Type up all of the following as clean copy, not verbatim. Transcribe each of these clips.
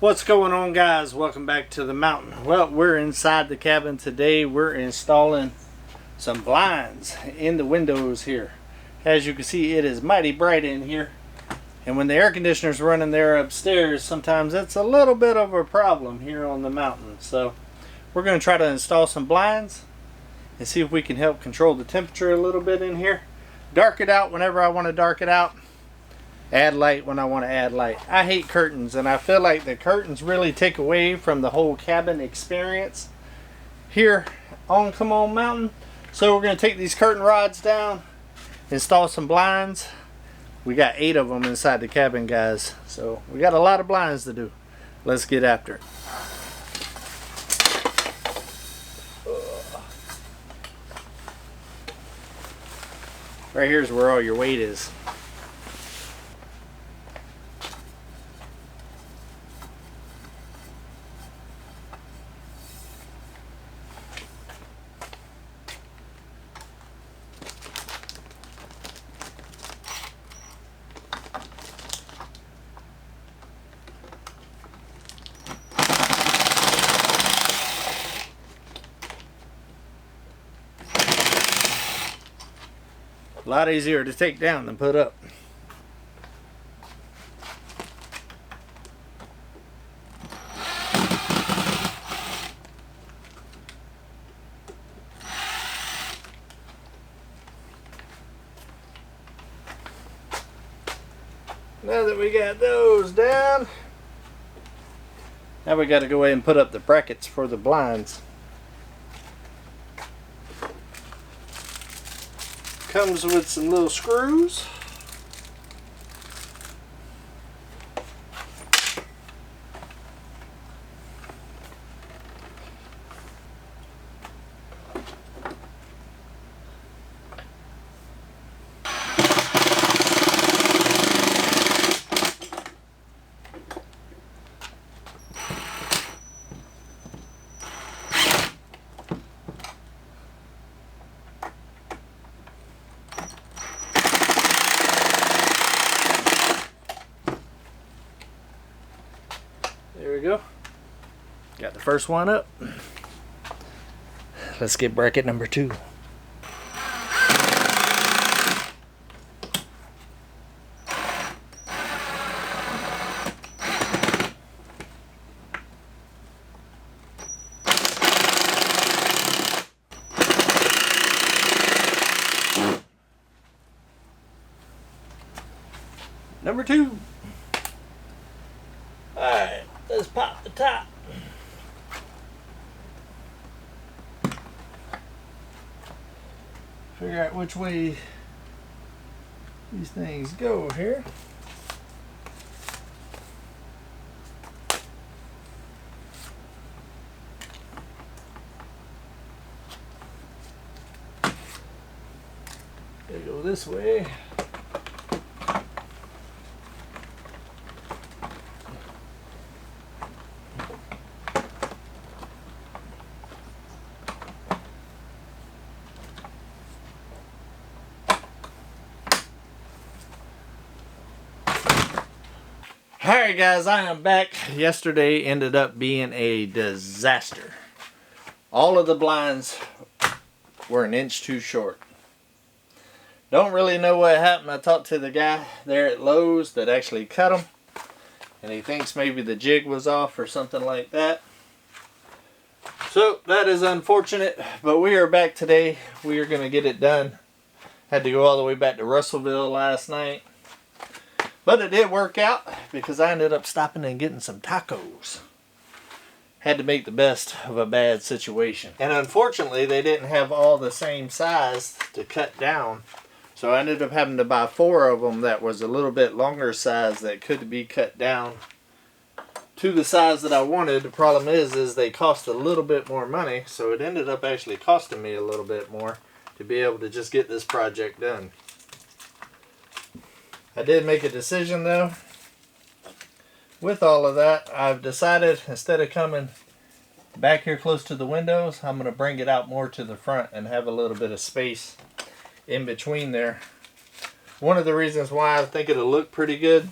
What's going on, guys? Welcome back to the mountain. Well, we're inside the cabin today. We're installing some blinds in the windows here. As you can see, it is mighty bright in here, and when the air conditioner's running there upstairs, sometimes it's a little bit of a problem here on the mountain. So we're going to try to install some blinds and see if we can help control the temperature a little bit in here. Dark it out whenever I want to dark it out. Add light when I want to add light. I hate curtains, and I feel like the curtains really take away from the whole cabin experience here on Come On Mountain. So we're going to take these curtain rods down, install some blinds. We got 8 of them inside the cabin, guys. So we got a lot of blinds to do. Let's get after it. Right here's where all your weight is. A lot easier to take down than put up. Now that we got those down, now we got to go ahead and put up the brackets for the blinds. Comes with some little screws. There we go. Got the first one up. Let's get bracket number 2. Number 2. Alright. Let's pop the top. Figure out which way these things go here. They go this way. Alright guys, I am back. Yesterday ended up being a disaster. All of the blinds were an inch too short. Don't really know what happened. I talked to the guy there at Lowe's that actually cut them, and he thinks maybe the jig was off or something like that. So that is unfortunate, but we are back today. We are going to get it done. Had to go all the way back to Russellville last night. But it did work out because I ended up stopping and getting some tacos. Had to make the best of a bad situation. And unfortunately, they didn't have all the same size to cut down. So I ended up having to buy 4 of them that was a little bit longer size that could be cut down to the size that I wanted. The problem is they cost a little bit more money. So it ended up actually costing me a little bit more to be able to just get this project done. I did make a decision though. With all of that, I've decided instead of coming back here close to the windows, I'm going to bring it out more to the front and have a little bit of space in between there. One of the reasons why I think it'll look pretty good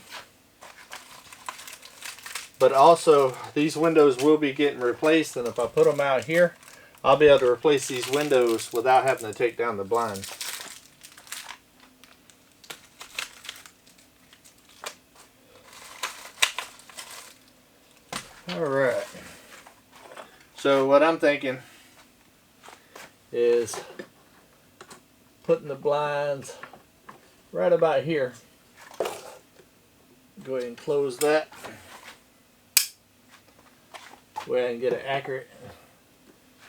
But also, these windows will be getting replaced, and if I put them out here, I'll be able to replace these windows without having to take down the blinds. Alright. So what I'm thinking is putting the blinds right about here. Go ahead and close that. Go ahead and get it accurate.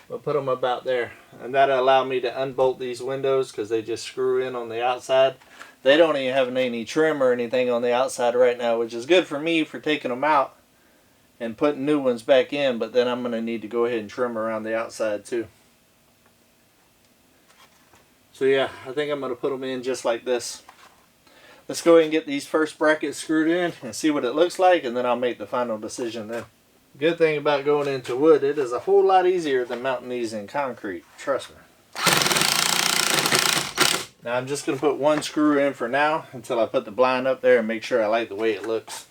We'll put them about there. And that'll allow me to unbolt these windows because they just screw in on the outside. They don't even have any trim or anything on the outside right now, which is good for me for taking them out and putting new ones back in, but then I'm going to need to go ahead and trim around the outside too. So yeah, I think I'm going to put them in just like this. Let's go ahead and get these first brackets screwed in and see what it looks like, and then I'll make the final decision then. Good thing about going into wood, it is a whole lot easier than mounting these in concrete, trust me. Now I'm just going to put one screw in for now until I put the blind up there and make sure I like the way it looks.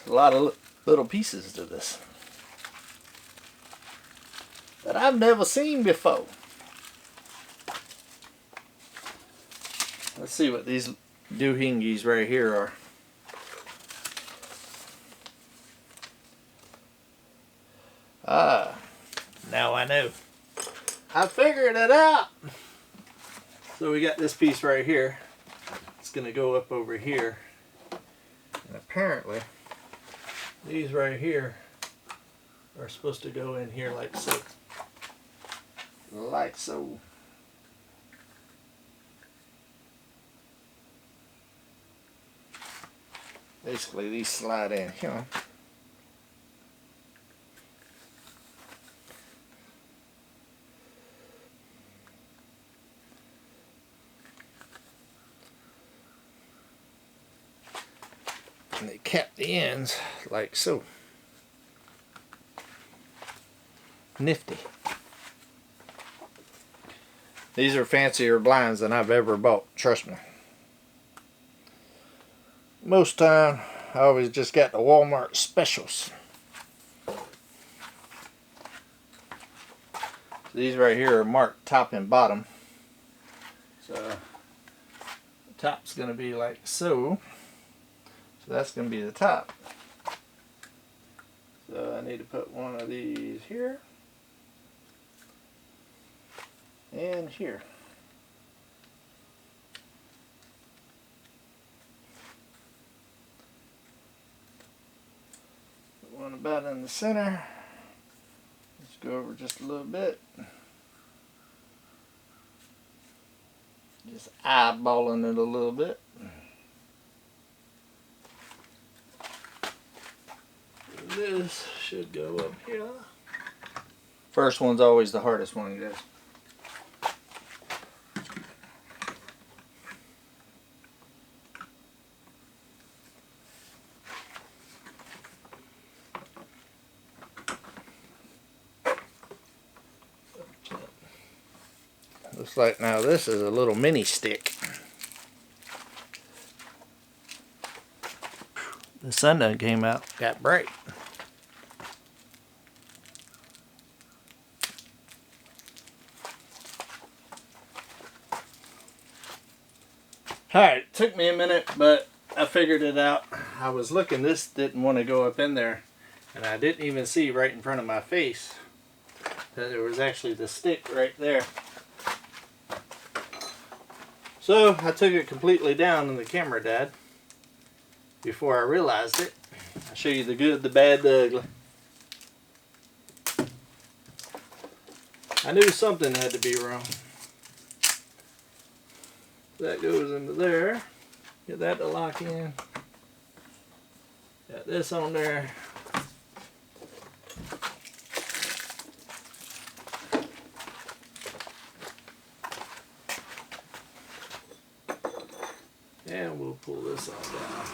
A lot of little pieces to this that I've never seen before. Let's see what these doohickeys right here are. Ah, now I know. I figured it out. So we got this piece right here. It's going to go up over here. And apparently, these right here are supposed to go in here like so. Like so. Basically, these slide in here. And they cap the ends like so. Nifty. These are fancier blinds than I've ever bought, trust me. Most time, I always just got the Walmart specials. These right here are marked top and bottom. So, the top's going to be like so. So that's going to be the top. So I need to put one of these here. And here. Put one about in the center. Let's go over just a little bit. Just eyeballing it a little bit. This should go up here. First one's always the hardest one, guys. Looks like now this is a little mini stick. The sun done came out, got bright. Alright, it took me a minute, but I figured it out. I was looking, this didn't want to go up in there, and I didn't even see right in front of my face that there was actually the stick right there. So I took it completely down and the camera died before I realized it. I'll show you the good, the bad, the ugly. I knew something had to be wrong. That goes into there. Get that to lock in. Got this on there. And we'll pull this all down.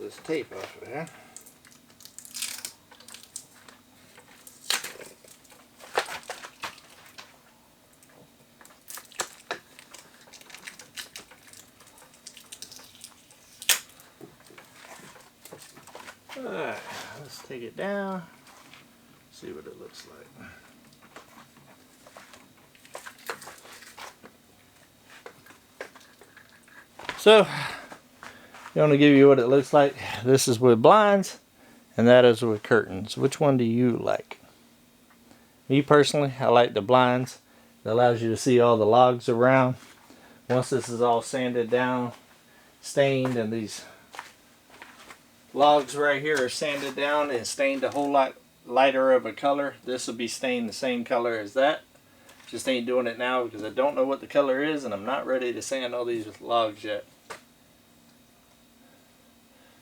this tape off of there. Alright, let's take it down, see what it looks like. So, I'm going to give you what it looks like. This is with blinds, and that is with curtains. Which one do you like? Me personally, I like the blinds. It allows you to see all the logs around. Once this is all sanded down, stained, and these logs right here are sanded down and stained a whole lot lighter of a color. This will be stained the same color as that. Just ain't doing it now because I don't know what the color is, and I'm not ready to sand all these logs yet.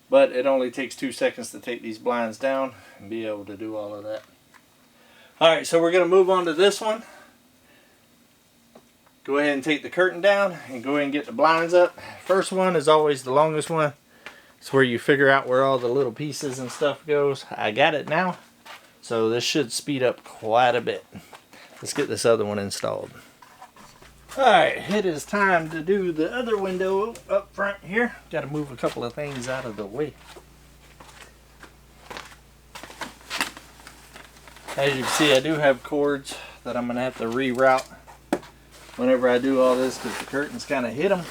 But it only takes 2 seconds to take these blinds down and be able to do all of that. Alright, so we're going to move on to this one. Go ahead and take the curtain down and go ahead and get the blinds up. First one is always the longest one. It's where you figure out where all the little pieces and stuff goes. I got it now, so this should speed up quite a bit. Let's get this other one installed. Alright, it is time to do the other window up front here. Got to move a couple of things out of the way. As you can see, I do have cords that I'm going to have to reroute whenever I do all this because the curtains kind of hit them.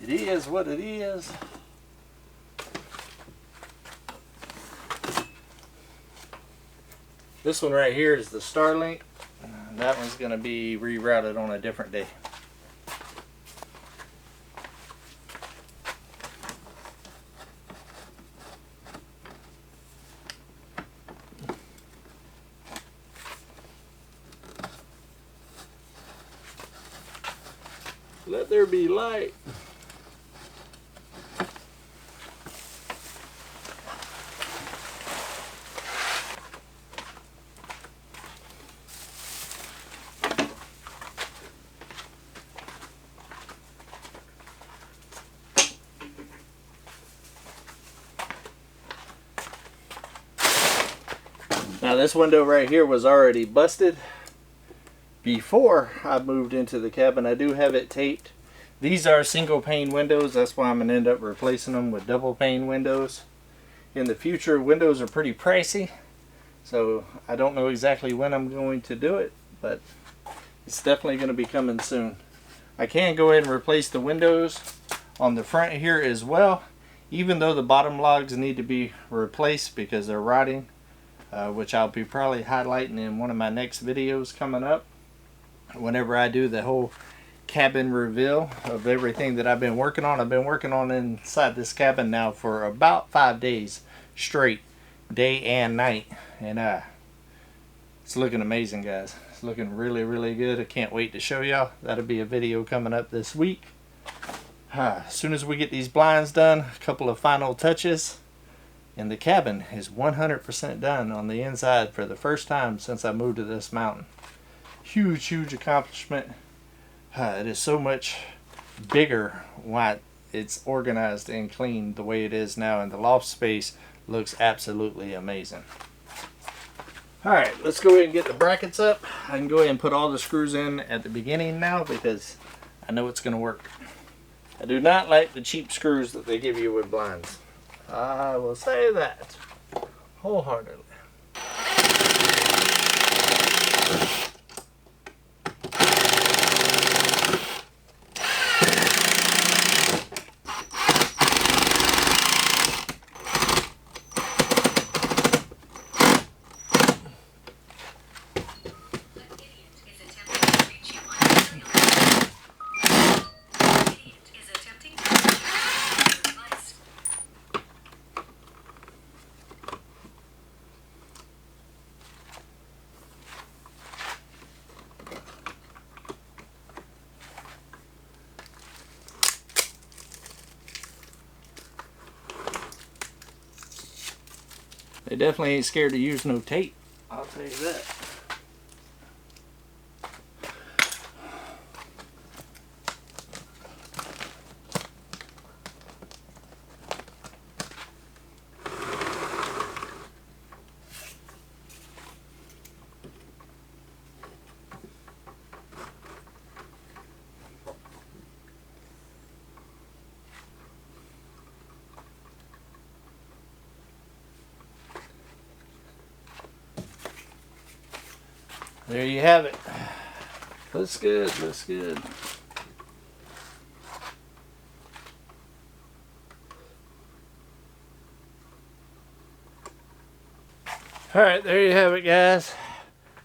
It is what it is. This one right here is the Starlink. That one's going to be rerouted on a different day. Let there be light. Now this window right here was already busted before I moved into the cabin. I do have it taped. These are single pane windows. That's why I'm going to end up replacing them with double pane windows. In the future, windows are pretty pricey. So I don't know exactly when I'm going to do it, but it's definitely going to be coming soon. I can go ahead and replace the windows on the front here as well, even though the bottom logs need to be replaced because they're rotting. Which I'll be probably highlighting in one of my next videos coming up whenever I do the whole cabin reveal of everything that I've been working on. I've been working on inside this cabin now for about 5 days straight, day and night, and it's looking amazing, guys. It's looking really good. I can't wait to show y'all. That'll be a video coming up this week. As soon as we get these blinds done, a couple of final touches, and the cabin is 100% done on the inside for the first time since I moved to this mountain. Huge accomplishment. It is so much bigger when it's organized and clean the way it is now, and the loft space looks absolutely amazing. Alright, let's go ahead and get the brackets up. I can go ahead and put all the screws in at the beginning now because I know it's going to work. I do not like the cheap screws that they give you with blinds. I will say that wholeheartedly. They definitely ain't scared to use no tape, I'll tell you that. There you have it. Looks good, looks good. Alright, there you have it, guys.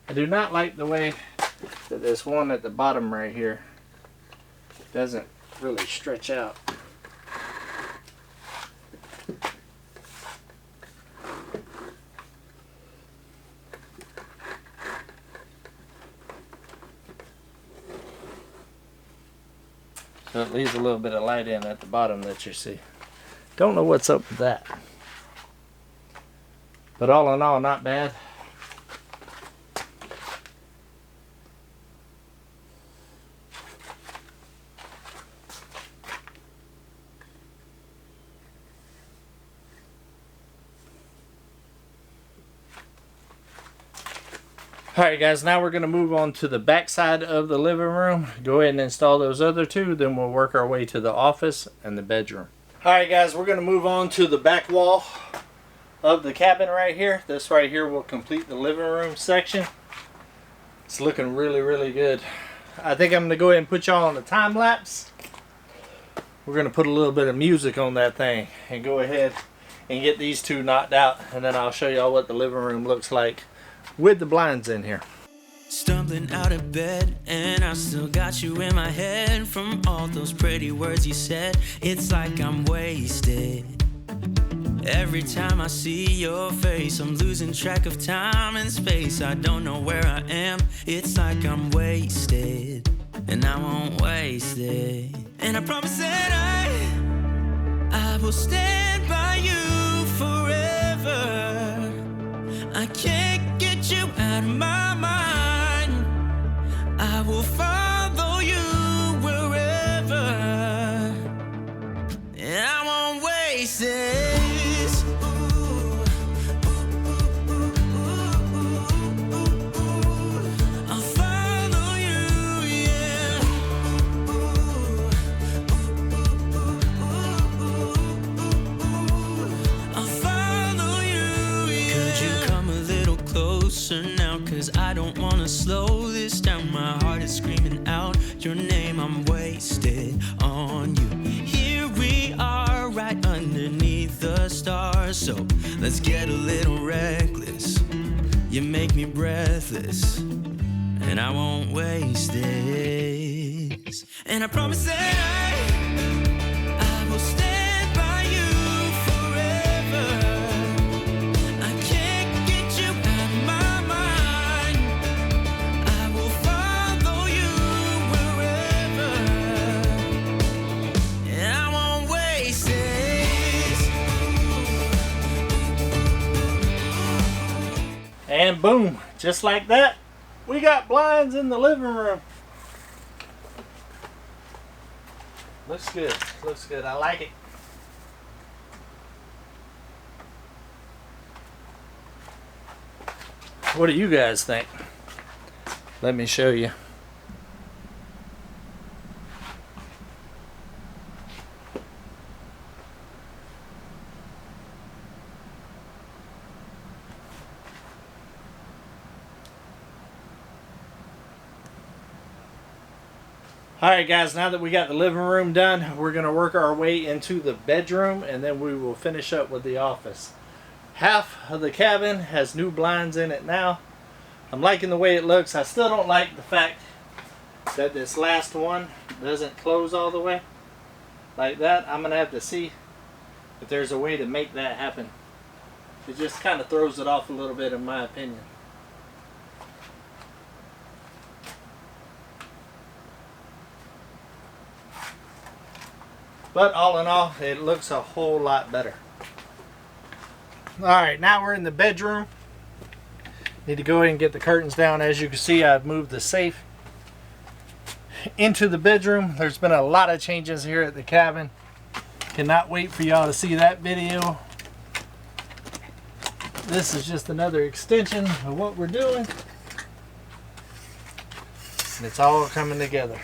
I do not like the way that this one at the bottom right here doesn't really stretch out. So it leaves a little bit of light in at the bottom that you see. Don't know what's up with that. But all in all, not bad. Alright guys, now we're going to move on to the back side of the living room. Go ahead and install those other two, then we'll work our way to the office and the bedroom. Alright guys, we're going to move on to the back wall of the cabin right here. This right here will complete the living room section. It's looking really, really good. I think I'm going to go ahead and put y'all on the time lapse. We're going to put a little bit of music on that thing and go ahead and get these two knocked out, and then I'll show y'all what the living room looks like with the blinds in here. Stumbling out of bed, and I still got you in my head. From all those pretty words you said, it's like I'm wasted. Every time I see your face, I'm losing track of time and space. I don't know where I am, it's like I'm wasted, and I won't waste it. And I promise that I will stand by you forever. I can't get you out of my mind. I will follow you wherever, and I won't waste this. I'll follow you, yeah. I'll follow you, yeah. Could you come a little closer now? 'Cause I don't wanna slow this down. My heart is screaming out your name. I'm wasted on you. Here we are, right underneath the stars. So let's get a little reckless. You make me breathless, and I won't waste this. And I promise that I will stand by you forever. I can't get you out of my mind. I will follow you wherever, and I won't waste this. And boom, just like that, we got blinds in the living room. Looks good, looks good. I like it. What do you guys think? Let me show you. Alright guys, now that we got the living room done, we're going to work our way into the bedroom, and then we will finish up with the office. Half of the cabin has new blinds in it now. I'm liking the way it looks. I still don't like the fact that this last one doesn't close all the way like that. I'm going to have to see if there's a way to make that happen. It just kind of throws it off a little bit in my opinion. But all in all, it looks a whole lot better. Alright, now we're in the bedroom. Need to go ahead and get the curtains down. As you can see, I've moved the safe into the bedroom. There's been a lot of changes here at the cabin. Cannot wait for y'all to see that video. This is just another extension of what we're doing. And it's all coming together.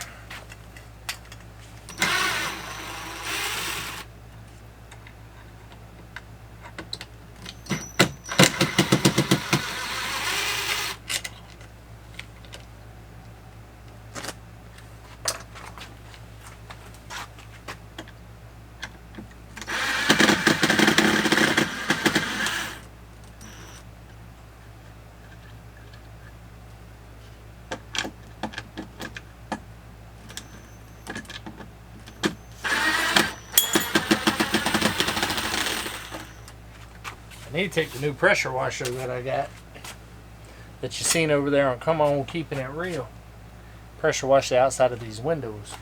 I need to take the new pressure washer that I got that you seen over there on Come On Keeping It Real. Pressure wash the outside of these windows.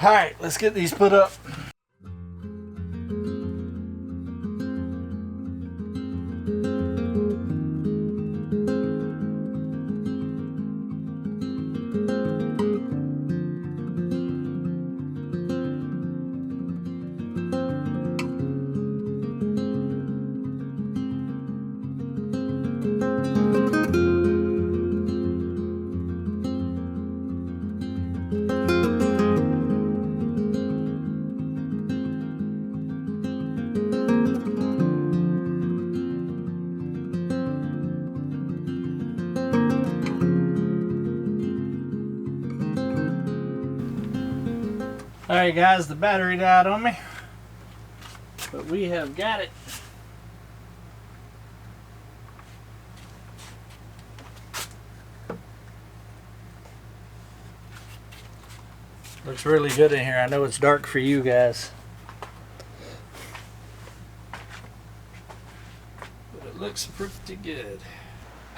Alright, let's get these put up. Alright guys, the battery died on me, but we have got it. Looks really good in here. I know it's dark for you guys, but it looks pretty good.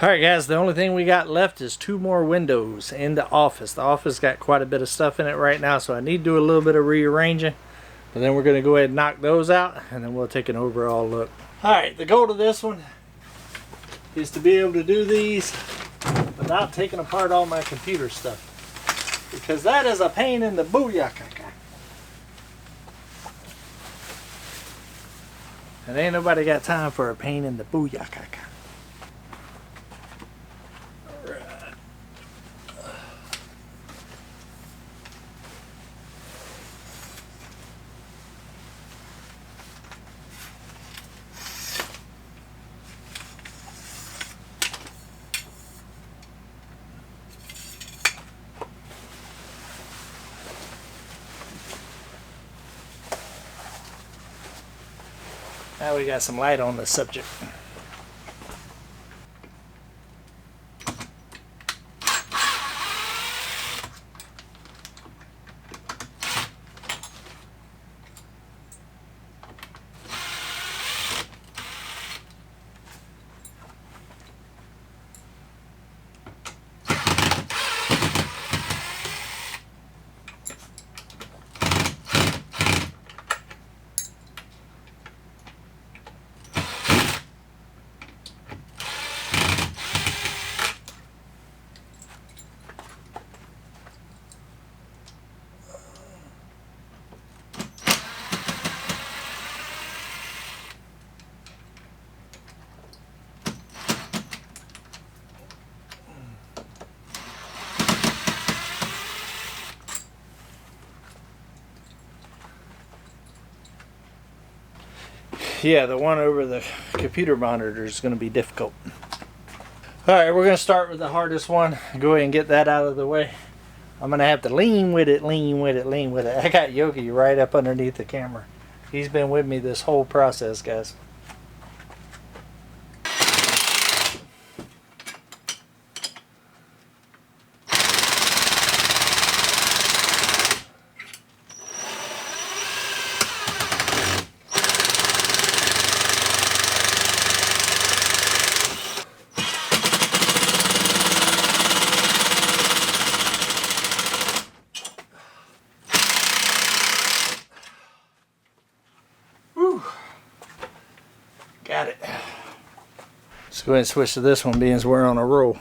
Alright guys, the only thing we got left is 2 more windows in the office. The office got quite a bit of stuff in it right now, so I need to do a little bit of rearranging. But then we're going to go ahead and knock those out, and then we'll take an overall look. Alright, the goal to this one is to be able to do these without taking apart all my computer stuff, because that is a pain in the booyaka. And ain't nobody got time for a pain in the booyaka. Now we got some light on the subject. Yeah, the one over the computer monitor is going to be difficult. Alright, we're going to start with the hardest one. Go ahead and get that out of the way. I'm going to have to lean with it, lean with it, lean with it. I got Yogi right up underneath the camera. He's been with me this whole process, guys. Got it. Let's go ahead and switch to this one, being as we're on a roll.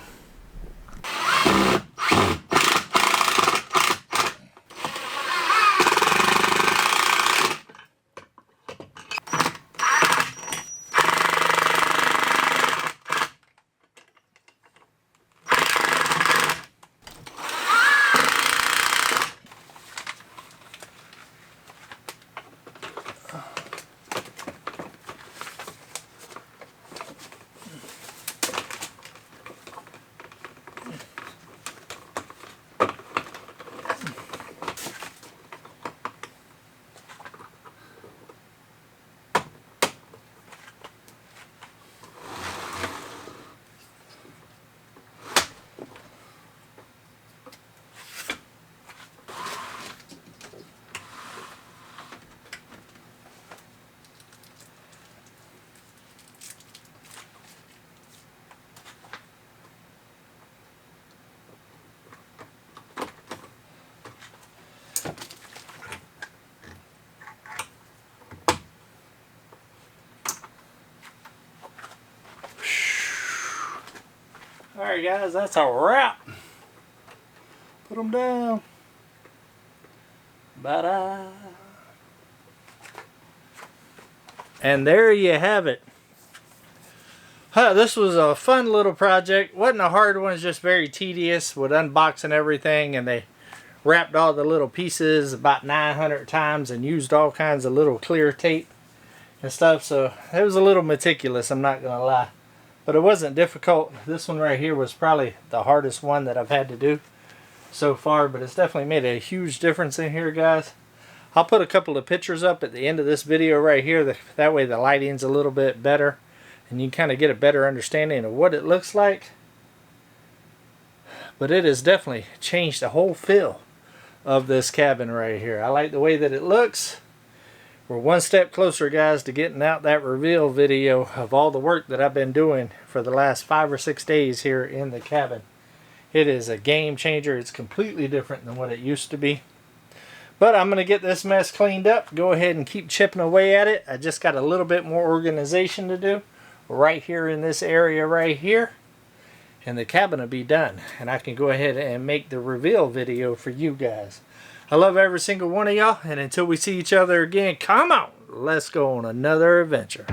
Alright guys, that's a wrap. Put them down. Bye-da. And there you have it. This was a fun little project. Wasn't a hard one, it's just very tedious with unboxing everything, and they wrapped all the little pieces about 900 times and used all kinds of little clear tape and stuff, so it was a little meticulous, I'm not gonna lie, but it wasn't difficult. This one right here was probably the hardest one that I've had to do so far, but it's definitely made a huge difference in here, guys. I'll put a couple of pictures up at the end of this video right here, that way the lighting's a little bit better and you can kind of get a better understanding of what it looks like. But it has definitely changed the whole feel of this cabin right here. I like the way that it looks. We're one step closer, guys, to getting out that reveal video of all the work that I've been doing for the last 5 or 6 days here in the cabin. It is a game changer. It's completely different than what it used to be. But I'm going to get this mess cleaned up, go ahead and keep chipping away at it. I just got a little bit more organization to do right here in this area right here. And the cabin will be done. And I can go ahead and make the reveal video for you guys. I love every single one of y'all. And until we see each other again, come on, let's go on another adventure.